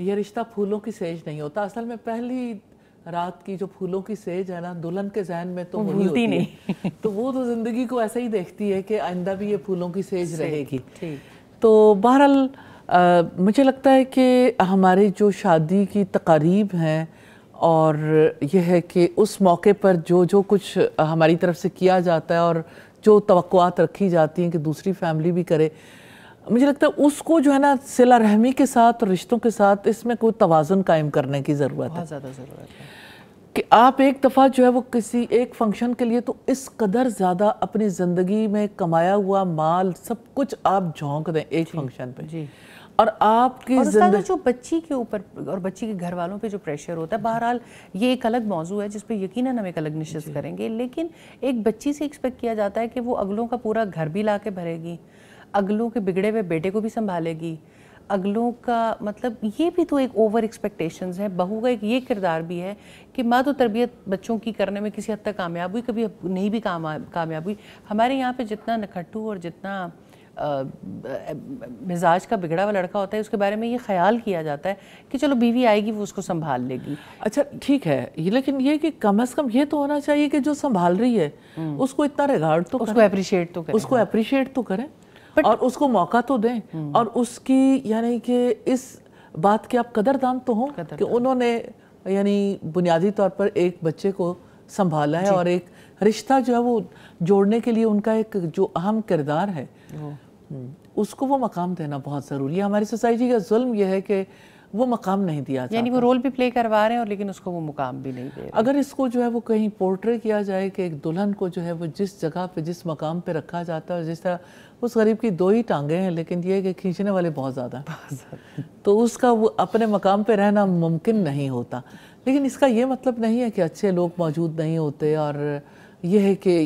ये रिश्ता फूलों की सेज नहीं होता। असल में पहली रात की जो फूलों की सेज है ना, दुल्हन के जहन में तो वही होती नहीं तो वो तो जिंदगी को ऐसे ही देखती है कि आइंदा भी ये फूलों की सेज रहेगी। तो बहरहाल मुझे लगता है कि हमारी जो शादी की तकारीब हैं और यह है कि उस मौके पर जो जो कुछ हमारी तरफ से किया जाता है और जो तवक्कुआत रखी जाती हैं कि दूसरी फैमिली भी करे, मुझे लगता है उसको जो है ना सिला रहमी के साथ और रिश्तों के साथ इसमें कोई तवाज़ुन कायम करने की ज़रूरत है। बहुत ज़्यादा ज़रूरत है कि आप एक दफ़ा जो है वो किसी एक फंक्शन के लिए तो इस कदर ज़्यादा अपनी ज़िंदगी में कमाया हुआ माल सब कुछ आप झोंक दें एक फंक्शन पे जी। और आपकी ज़िंदगी जो बच्ची के ऊपर और बच्ची के घर वालों पे जो प्रेशर होता है, बहरहाल ये एक अलग मौजू है जिस पे यकीनन हम एक अलग निशिस्त करेंगे, लेकिन एक बच्ची से एक्सपेक्ट किया जाता है कि वो अगलों का पूरा घर भी ला के भरेगी, अगलों के बिगड़े हुए बेटे को भी संभालेगी, अगलों का मतलब ये भी तो एक ओवर एक्सपेक्टेशंस है। बहू का एक ये किरदार भी है कि माँ तो तरबियत बच्चों की करने में किसी हद तक कामयाब हुई, कभी नहीं भी कामयाब हुई। हमारे यहाँ पे जितना नखट्टू और जितना मिजाज का बिगड़ा हुआ लड़का होता है उसके बारे में ये ख्याल किया जाता है कि चलो बीवी आएगी वो उसको संभाल लेगी। अच्छा ठीक है, लेकिन ये कि कम से कम ये तो होना चाहिए कि जो संभाल रही है उसको इतना रिगार्ड तो उसको अप्रिशिएट तो करें, उसको अप्रिशिएट तो करें और उसको मौका तो दें और उसकी यानी कि इस बात के आप कदरदान तो हों कि उन्होंने यानी बुनियादी तौर पर एक बच्चे को संभाला है और एक रिश्ता जो है वो जोड़ने के लिए उनका एक जो अहम किरदार है उसको वो मकाम देना बहुत ज़रूरी है। हमारी सोसाइटी का जुल्म यह है कि वो मकाम नहीं दिया जाता, यानी वो रोल भी प्ले करवा रहे हैं और लेकिन उसको वो मुकाम भी नहीं दे रहे। अगर इसको जो है वो कहीं पोर्ट्रे किया जाए कि एक दुल्हन को जो है वो जिस जगह पे जिस मकाम पे रखा जाता है, जिस तरह उस गरीब की दो ही टांगे हैं लेकिन ये कि खींचने वाले बहुत ज़्यादा तो उसका वो अपने मकाम पे रहना मुमकिन नहीं होता। लेकिन इसका ये मतलब नहीं है कि अच्छे लोग मौजूद नहीं होते और ये है कि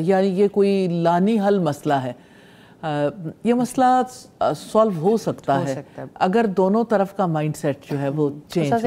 यानी ये कोई लानी हल मसला है। ये मसला सॉल्व हो सकता है अगर दोनों तरफ का माइंडसेट जो है वो चेंज हो।